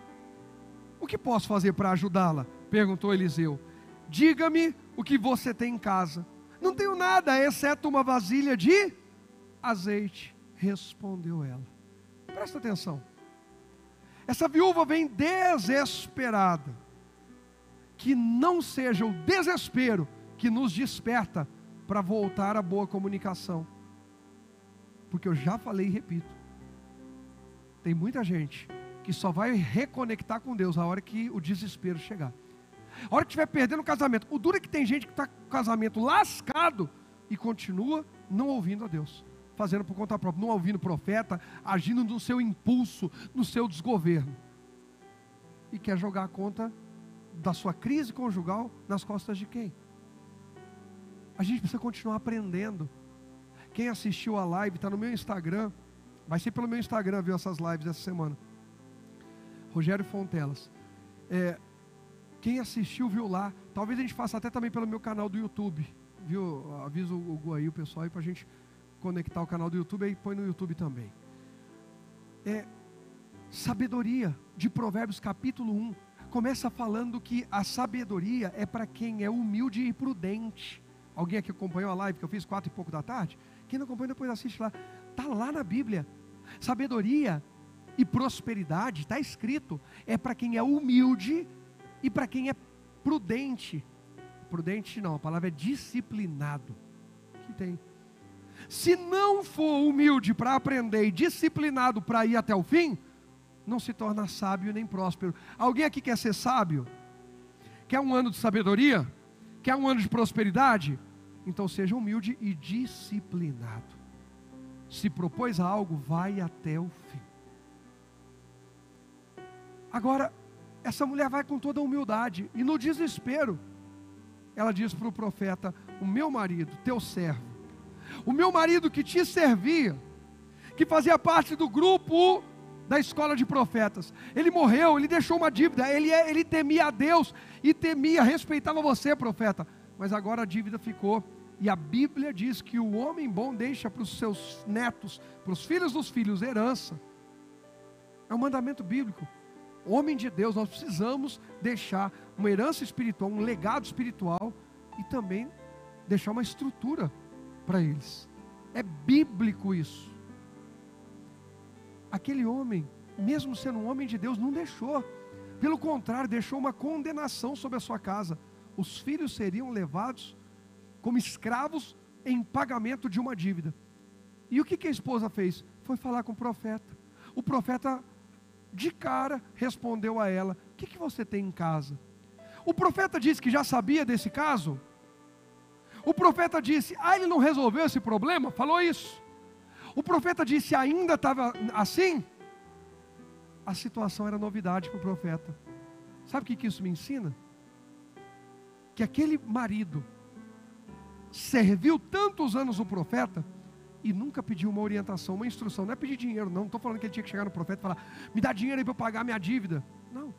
O que posso fazer para ajudá-la? Perguntou Eliseu. Diga-me o que você tem em casa. Não tenho nada, exceto uma vasilha de azeite, respondeu ela. Presta atenção. Essa viúva vem desesperada. Que não seja o desespero que nos desperta para voltar à boa comunicação. Porque eu já falei e repito. Tem muita gente que só vai reconectar com Deus a hora que o desespero chegar. A hora que estiver perdendo o casamento. O duro é que tem gente que está com o casamento lascado e continua não ouvindo a Deus. Fazendo por conta própria, não ouvindo o profeta, agindo no seu impulso, no seu desgoverno. E quer jogar a conta da sua crise conjugal nas costas de quem? A gente precisa continuar aprendendo. Quem assistiu a live, está no meu Instagram, vai ser pelo meu Instagram, viu essas lives essa semana. Rogério Fontelas. Quem assistiu, viu lá. Talvez a gente faça até também pelo meu canal do YouTube. Viu? Aviso o Hugo aí, o pessoal aí, para a gente conectar o canal do YouTube aí, põe no YouTube também. Sabedoria de Provérbios capítulo 1. Começa falando que a sabedoria é para quem é humilde e prudente. Alguém aqui acompanhou a live que eu fiz 4 e pouco da tarde? Quem não acompanha depois assiste lá. Está lá na Bíblia. Sabedoria e prosperidade, está escrito, é para quem é humilde e para quem é prudente. Prudente não, a palavra é disciplinado. Que tem. Se não for humilde para aprender e disciplinado para ir até o fim, não se torna sábio nem próspero. Alguém aqui quer ser sábio? Quer um ano de sabedoria? Quer um ano de prosperidade? Então seja humilde e disciplinado. Se propôs a algo, vai até o fim. Agora, essa mulher vai com toda a humildade, e no desespero, ela diz para o profeta: o meu marido, teu servo, o meu marido que te servia, que fazia parte do grupo da escola de profetas, ele morreu, ele deixou uma dívida, ele temia a Deus, e temia, respeitava você, profeta, mas agora a dívida ficou E a Bíblia diz que o homem bom deixa para os seus netos, para os filhos dos filhos, herança. É um mandamento bíblico. Homem de Deus, nós precisamos deixar uma herança espiritual, um legado espiritual e também deixar uma estrutura para eles. É bíblico isso. Aquele homem, mesmo sendo um homem de Deus, não deixou. Pelo contrário, deixou uma condenação sobre a sua casa. Os filhos seriam levados como escravos em pagamento de uma dívida. E o que a esposa fez? Foi falar com o profeta. O profeta, de cara, respondeu a ela: o que você tem em casa? O profeta disse que já sabia desse caso. O profeta disse: ele não resolveu esse problema? Falou isso. O profeta disse: ainda estava assim? A situação era novidade para o profeta. Sabe o que isso me ensina? Que aquele marido serviu tantos anos o profeta e nunca pediu uma orientação, uma instrução. Não é pedir dinheiro, não estou falando que ele tinha que chegar no profeta e falar: me dá dinheiro aí para eu pagar minha dívida. Não,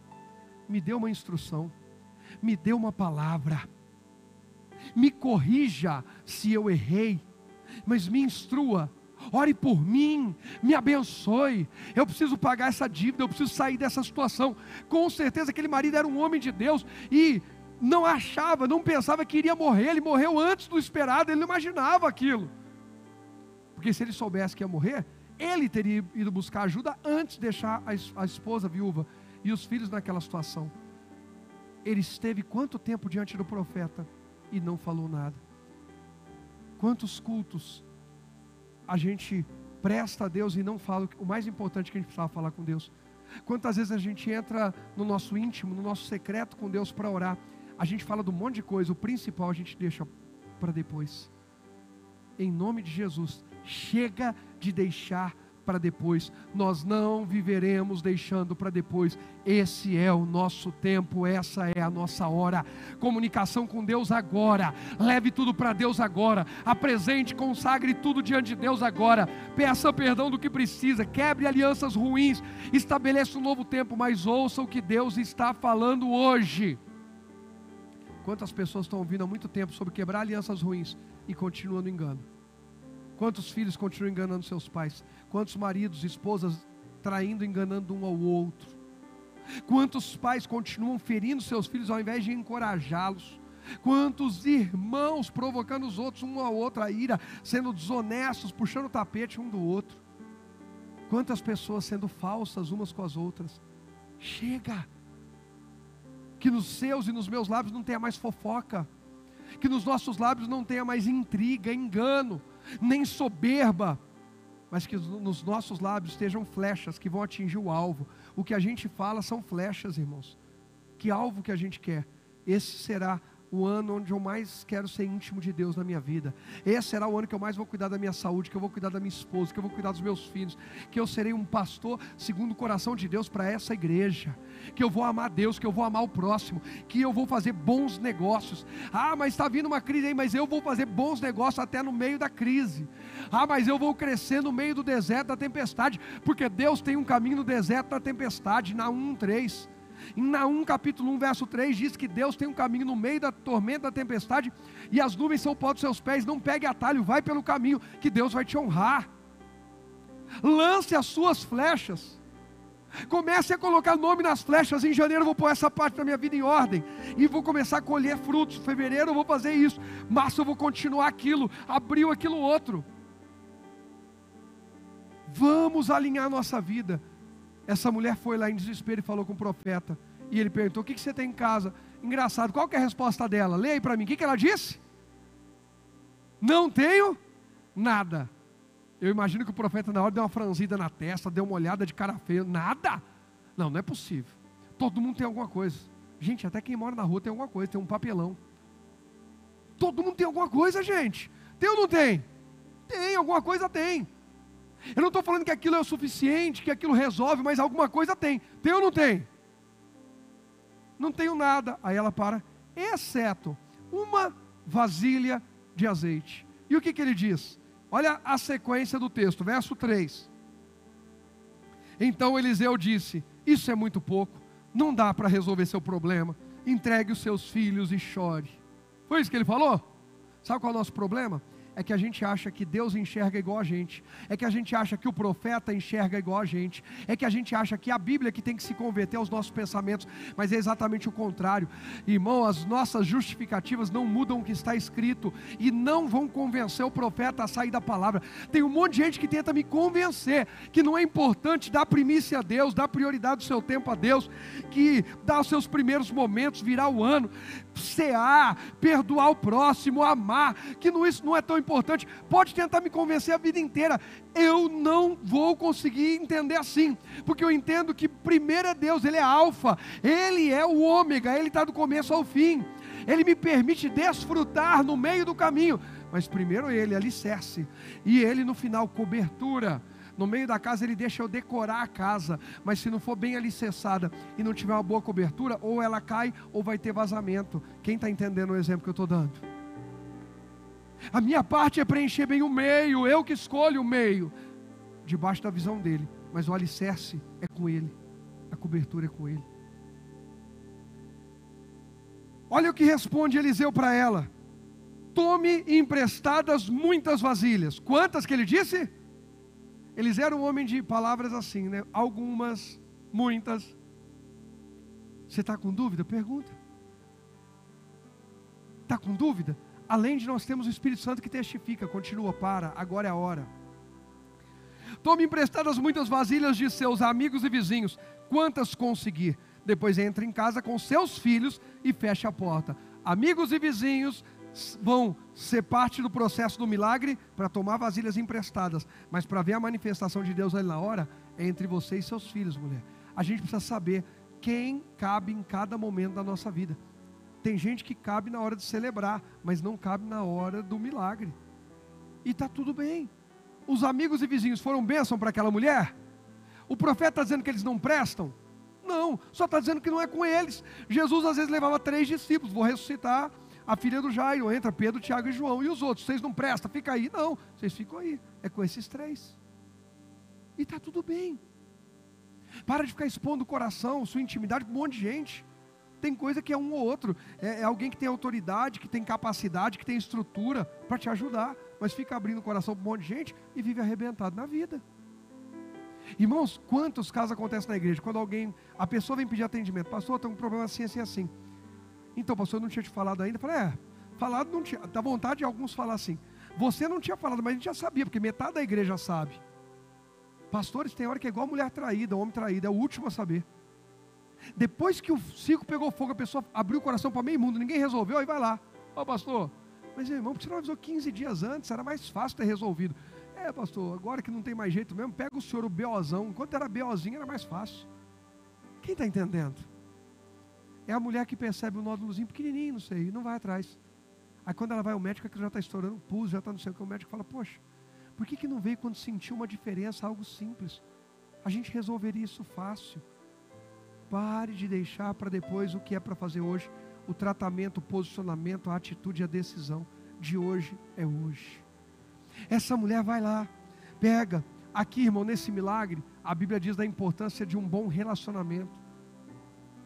me dê uma instrução, me dê uma palavra, me corrija se eu errei, mas me instrua, ore por mim, me abençoe, eu preciso pagar essa dívida, eu preciso sair dessa situação. Com certeza aquele marido era um homem de Deus e não achava, não pensava que iria morrer. Ele morreu antes do esperado, ele não imaginava aquilo, porque se ele soubesse que ia morrer, ele teria ido buscar ajuda antes de deixar a esposa viúva e os filhos naquela situação. Ele esteve quanto tempo diante do profeta e não falou nada? Quantos cultos a gente presta a Deus e não fala o mais importante que a gente precisava falar com Deus? Quantas vezes a gente entra no nosso íntimo, no nosso secreto com Deus para orar, a gente fala de um monte de coisa, o principal a gente deixa para depois. Em nome de Jesus, chega de deixar para depois. Nós não viveremos deixando para depois. Esse é o nosso tempo, essa é a nossa hora. Comunicação com Deus agora. Leve tudo para Deus agora. Apresente, consagre tudo diante de Deus agora. Peça perdão do que precisa. Quebre alianças ruins. Estabeleça um novo tempo, mas ouça o que Deus está falando hoje. Quantas pessoas estão ouvindo há muito tempo sobre quebrar alianças ruins e continuam no engano? Quantos filhos continuam enganando seus pais? Quantos maridos, esposas traindo, enganando um ao outro? Quantos pais continuam ferindo seus filhos ao invés de encorajá-los? Quantos irmãos provocando os outros, um ao outro, a ira, sendo desonestos, puxando o tapete um do outro? Quantas pessoas sendo falsas umas com as outras? Chega! Que nos seus e nos meus lábios não tenha mais fofoca, que nos nossos lábios não tenha mais intriga, engano, nem soberba, mas que nos nossos lábios estejam flechas que vão atingir o alvo. O que a gente fala são flechas, irmãos. Que alvo que a gente quer? Esse será o ano onde eu mais quero ser íntimo de Deus na minha vida. Esse será o ano que eu mais vou cuidar da minha saúde, que eu vou cuidar da minha esposa, que eu vou cuidar dos meus filhos, que eu serei um pastor segundo o coração de Deus para essa igreja, que eu vou amar Deus, que eu vou amar o próximo, que eu vou fazer bons negócios. Mas está vindo uma crise aí, mas eu vou fazer bons negócios até no meio da crise. Mas eu vou crescer no meio do deserto, da tempestade, porque Deus tem um caminho no deserto da tempestade. Naum 1:3. Em Naum capítulo 1 verso 3 diz que Deus tem um caminho no meio da tormenta, da tempestade, e as nuvens são o pó dos seus pés. Não pegue atalho, vai pelo caminho, que Deus vai te honrar. Lance as suas flechas, comece a colocar nome nas flechas. Em janeiro eu vou pôr essa parte da minha vida em ordem, e vou começar a colher frutos. Em fevereiro eu vou fazer isso, março eu vou continuar aquilo, abril aquilo outro. Vamos alinhar a nossa vida. Essa mulher foi lá em desespero e falou com o profeta. E ele perguntou: o que você tem em casa? Engraçado, qual que é a resposta dela? Leia aí para mim, o que ela disse? Não tenho nada. Eu imagino que o profeta na hora deu uma franzida na testa, deu uma olhada de cara feia. Nada? Não é possível. Todo mundo tem alguma coisa. Gente, até quem mora na rua tem alguma coisa, tem um papelão. Todo mundo tem alguma coisa, gente. Tem ou não tem? Tem, alguma coisa tem. Eu não estou falando que aquilo é o suficiente, que aquilo resolve, mas alguma coisa tem. Tem ou não tem? Não tenho nada. Aí ela para, exceto uma vasilha de azeite. E o que ele diz? Olha a sequência do texto, verso 3. Então Eliseu disse: isso é muito pouco, não dá para resolver seu problema. Entregue os seus filhos e chore. Foi isso que ele falou? Sabe qual é o nosso problema? É que a gente acha que Deus enxerga igual a gente, é que a gente acha que o profeta enxerga igual a gente, é que a gente acha que a Bíblia que tem que se converter aos nossos pensamentos, mas é exatamente o contrário. Irmão, as nossas justificativas não mudam o que está escrito, e não vão convencer o profeta a sair da palavra. Tem um monte de gente que tenta me convencer, que não é importante dar primícia a Deus, dar prioridade do seu tempo a Deus, que dar os seus primeiros momentos, virar o ano, cear, perdoar o próximo, amar, que isso não é tão importante. Pode tentar me convencer a vida inteira, eu não vou conseguir entender assim, porque eu entendo que primeiro é Deus, Ele é alfa, Ele é o ômega, Ele está do começo ao fim, Ele me permite desfrutar no meio do caminho, mas primeiro Ele, alicerce, e Ele no final, cobertura. No meio da casa Ele deixa eu decorar a casa, mas se não for bem alicerçada e não tiver uma boa cobertura, ou ela cai ou vai ter vazamento. Quem está entendendo o exemplo que eu estou dando? A minha parte é preencher bem o meio, eu que escolho o meio, debaixo da visão dele, mas o alicerce é com ele, a cobertura é com ele. Olha o que responde Eliseu para ela: tome emprestadas muitas vasilhas. Quantas que ele disse? Eliseu era um homem de palavras assim, né? Algumas, muitas. Você está com dúvida? Pergunta. Está com dúvida? Além de nós temos o Espírito Santo que testifica, continua, agora é a hora. Tome emprestadas muitas vasilhas de seus amigos e vizinhos, quantas conseguir. Depois entre em casa com seus filhos e feche a porta. Amigos e vizinhos vão ser parte do processo do milagre para tomar vasilhas emprestadas, mas para ver a manifestação de Deus ali na hora, é entre você e seus filhos, mulher. A gente precisa saber quem cabe em cada momento da nossa vida. Tem gente que cabe na hora de celebrar, mas não cabe na hora do milagre. E está tudo bem. Os amigos e vizinhos foram bênção para aquela mulher? O profeta está dizendo que eles não prestam? Não, só está dizendo que não é com eles. Jesus às vezes levava 3 discípulos, vou ressuscitar a filha do Jairo, entra Pedro, Tiago e João. E os outros, vocês não prestam, fica aí. Não, vocês ficam aí, é com esses 3. E está tudo bem. Para de ficar expondo o coração, sua intimidade com um monte de gente. Tem coisa que é um ou outro, é alguém que tem autoridade, que tem capacidade, que tem estrutura para te ajudar, mas fica abrindo o coração para um monte de gente e vive arrebentado na vida. Irmãos, quantos casos acontecem na igreja? Quando a pessoa vem pedir atendimento: pastor, tem um problema assim, assim, assim. Então, pastor, eu não tinha te falado ainda. Eu falei, falado não tinha, dá vontade de alguns falar assim, você não tinha falado, mas a gente já sabia, porque metade da igreja sabe. Pastores, tem hora que é igual mulher traída, homem traído, é o último a saber. Depois que o circo pegou fogo, a pessoa abriu o coração para meio mundo, ninguém resolveu, aí vai lá: pastor, mas irmão, por que você não avisou 15 dias antes? Era mais fácil ter resolvido. Pastor, agora que não tem mais jeito mesmo, pega o senhor o BOzão. Enquanto era BOzinho era mais fácil. Quem está entendendo? É a mulher que percebe o nódulozinho pequenininho, não sei, e não vai atrás. Aí quando ela vai ao médico, é que já está estourando o pulso, já está não sei o que, o médico fala: poxa, por que não veio quando sentiu uma diferença, algo simples? A gente resolveria isso fácil. Pare de deixar para depois o que é para fazer hoje. O tratamento, o posicionamento, a atitude e a decisão de hoje é hoje. Essa mulher vai lá, pega. Aqui, irmão, nesse milagre, a Bíblia diz da importância de um bom relacionamento.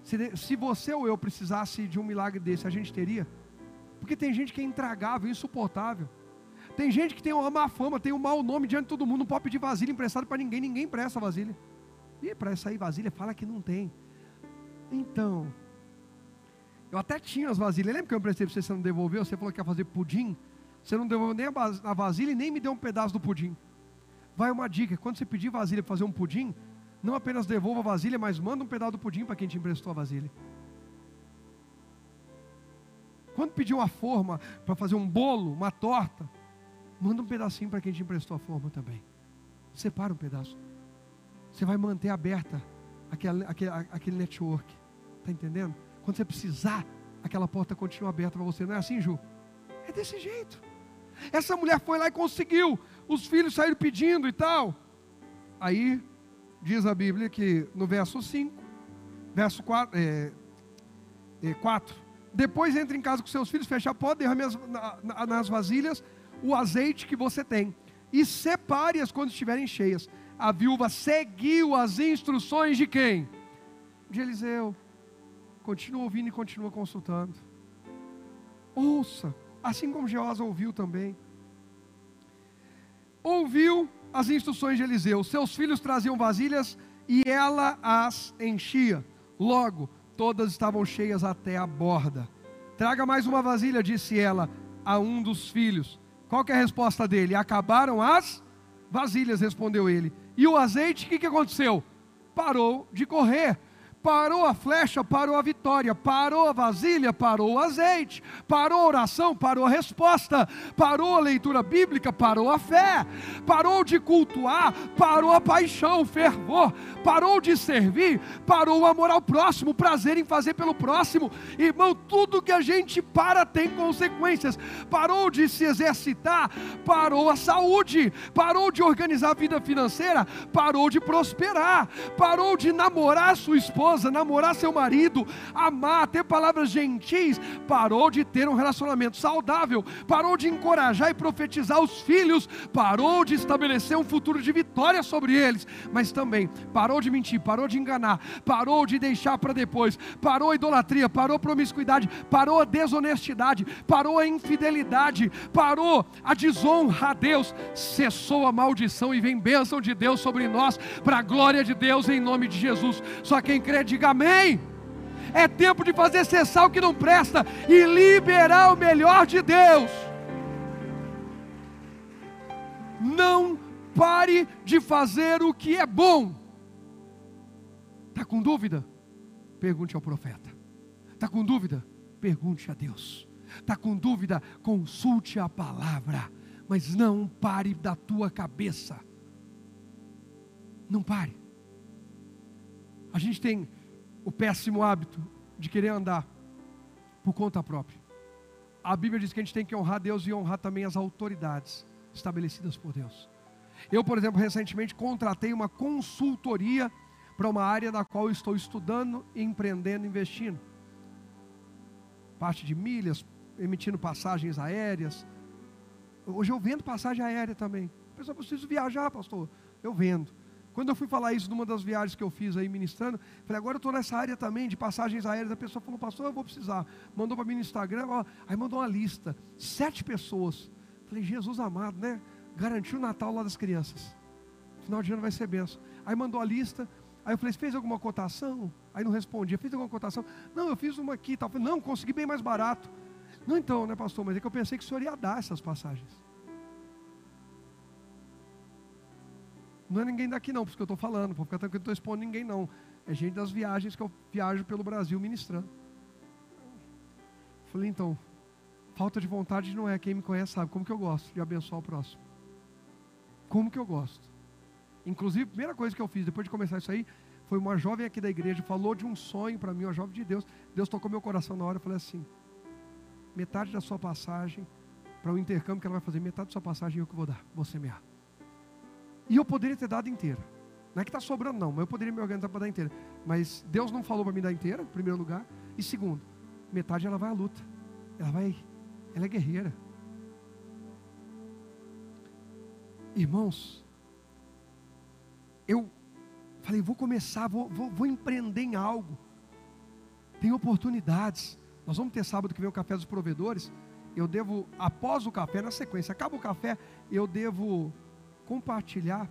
Se você ou eu precisasse de um milagre desse, a gente teria? Porque tem gente que é intragável, insuportável. Tem gente que tem uma má fama, tem um mau nome diante de todo mundo, não pode pedir vasilha emprestada para ninguém, ninguém presta vasilha. E para essa aí vasilha, fala que não tem. Então, eu até tinha as vasilhas. Lembra que eu emprestei para você não devolveu? Você falou que ia fazer pudim. Você não devolveu nem a vasilha e nem me deu um pedaço do pudim. Vai uma dica: quando você pedir vasilha para fazer um pudim, não apenas devolva a vasilha, mas manda um pedaço do pudim para quem te emprestou a vasilha. Quando pedir uma forma para fazer um bolo, uma torta, manda um pedacinho para quem te emprestou a forma também. Separa um pedaço. Você vai manter aberta aquele network. Está entendendo? Quando você precisar, aquela porta continua aberta para você. Não é assim, Ju? É desse jeito. Essa mulher foi lá e conseguiu. Os filhos saíram pedindo e tal. Aí, diz a Bíblia que no verso 5, verso 4, 4, depois entra em casa com seus filhos, fecha a porta, derrame nas vasilhas o azeite que você tem e separe-as quando estiverem cheias. A viúva seguiu as instruções de quem? De Eliseu. Continua ouvindo e continua consultando. Ouça, assim como Geosa ouviu também. Ouviu as instruções de Eliseu, seus filhos traziam vasilhas e ela as enchia. Logo, todas estavam cheias até a borda. Traga mais uma vasilha, disse ela a um dos filhos. Qual que é a resposta dele? Acabaram as vasilhas, respondeu ele. E o azeite, o que aconteceu? Parou de correr. Parou a flecha, parou a vitória. Parou a vasilha, parou o azeite. Parou a oração, parou a resposta. Parou a leitura bíblica, parou a fé. Parou de cultuar, parou a paixão, o fervor. Parou de servir, parou o amor ao próximo, o prazer em fazer pelo próximo. Irmão, tudo que a gente para tem consequências. Parou de se exercitar, parou a saúde. Parou de organizar a vida financeira, parou de prosperar. Parou de namorar sua esposa, namorar seu marido, amar, ter palavras gentis, parou de ter um relacionamento saudável, parou de encorajar e profetizar os filhos, parou de estabelecer um futuro de vitória sobre eles, mas também parou de mentir, parou de enganar, parou de deixar para depois, parou a idolatria, parou a promiscuidade, parou a desonestidade, parou a infidelidade, parou a desonra a Deus, cessou a maldição e vem bênção de Deus sobre nós, para a glória de Deus em nome de Jesus. Só quem crê diga amém. É tempo de fazer cessar o que não presta e liberar o melhor de Deus. Não pare de fazer o que é bom. Está com dúvida? Pergunte ao profeta. Está com dúvida? Pergunte a Deus. Está com dúvida? Consulte a palavra. Mas não pare da tua cabeça. Não pare. A gente tem o péssimo hábito de querer andar por conta própria. A Bíblia diz que a gente tem que honrar Deus e honrar também as autoridades estabelecidas por Deus. Eu, por exemplo, recentemente contratei uma consultoria para uma área na qual eu estou estudando, empreendendo, investindo. Parte de milhas, emitindo passagens aéreas. Hoje eu vendo passagem aérea também. A pessoa precisa viajar, pastor. Eu vendo. Quando eu fui falar isso numa das viagens que eu fiz aí ministrando, falei, agora eu estou nessa área também de passagens aéreas. A pessoa falou, pastor, eu vou precisar. Mandou para mim no Instagram, ó, aí mandou uma lista, 7 pessoas. Falei, Jesus amado, né? Garantiu o Natal lá das crianças. Final de ano vai ser benção. Aí mandou a lista, aí eu falei, fez alguma cotação? Aí não respondia, fez alguma cotação? Não, eu fiz uma aqui e tal. Falei, não, consegui bem mais barato. Não então, né, pastor, mas é que eu pensei que o senhor ia dar essas passagens. Não é ninguém daqui não, porque eu estou falando, por ficar tranquilo, não estou expondo ninguém não. É gente das viagens que eu viajo pelo Brasil ministrando. Falei, então, falta de vontade não é, quem me conhece sabe como que eu gosto de abençoar o próximo. Como que eu gosto. Inclusive, a primeira coisa que eu fiz, depois de começar isso aí, foi uma jovem aqui da igreja, falou de um sonho para mim, uma jovem de Deus. Deus tocou meu coração na hora, eu falei assim, metade da sua passagem, para o intercâmbio que ela vai fazer, metade da sua passagem eu que vou dar, vou semear. E eu poderia ter dado inteira. Não é que está sobrando não, mas eu poderia me organizar para dar inteira. Mas Deus não falou para mim dar inteira, em primeiro lugar. E segundo, metade ela vai à luta. Ela é guerreira. Irmãos, eu falei, vou começar, vou empreender em algo. Tem oportunidades. Nós vamos ter sábado que vem o café dos provedores. Eu devo, após o café, na sequência, acaba o café, eu devo compartilhar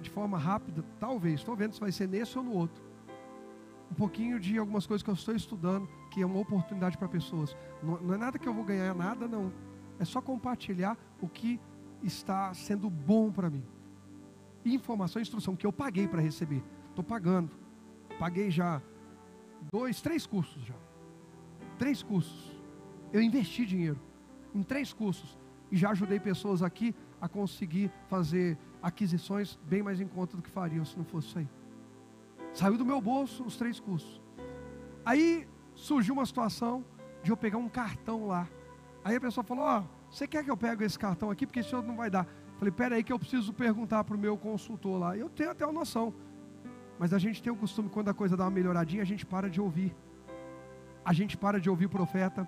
de forma rápida, talvez, estou vendo se vai ser nesse ou no outro, um pouquinho de algumas coisas que eu estou estudando, que é uma oportunidade para pessoas. Não é nada que eu vou ganhar, nada não, é só compartilhar o que está sendo bom para mim, informação e instrução que eu paguei para receber, estou pagando, paguei já 3 cursos já, 3 cursos, eu investi dinheiro em 3 cursos, e já ajudei pessoas aqui a conseguir fazer aquisições bem mais em conta do que fariam se não fosse isso aí. Saiu do meu bolso os 3 cursos. Aí surgiu uma situação de eu pegar um cartão lá. Aí a pessoa falou, ó, você quer que eu pegue esse cartão aqui? Porque esse outro não vai dar. Falei, pera aí que eu preciso perguntar para o meu consultor lá. Eu tenho até uma noção. Mas a gente tem o costume, quando a coisa dá uma melhoradinha, a gente para de ouvir. A gente para de ouvir o profeta.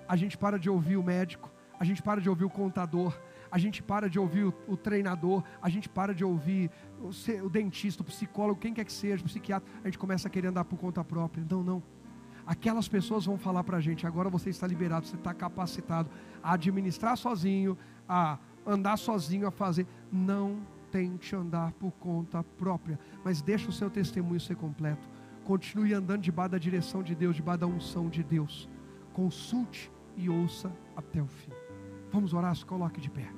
A gente para de ouvir o médico. A gente para de ouvir o contador. A gente para de ouvir o treinador, a gente para de ouvir o dentista, o psicólogo, quem quer que seja, o psiquiatra, a gente começa a querer andar por conta própria. Não. aquelas pessoas vão falar para a gente: agora você está liberado, você está capacitado a administrar sozinho, a andar sozinho, a fazer. Não tente andar por conta própria, mas deixa o seu testemunho ser completo. Continue andando debaixo da direção de Deus, debaixo da unção de Deus. Consulte e ouça até o fim. Vamos orar, se coloque de pé.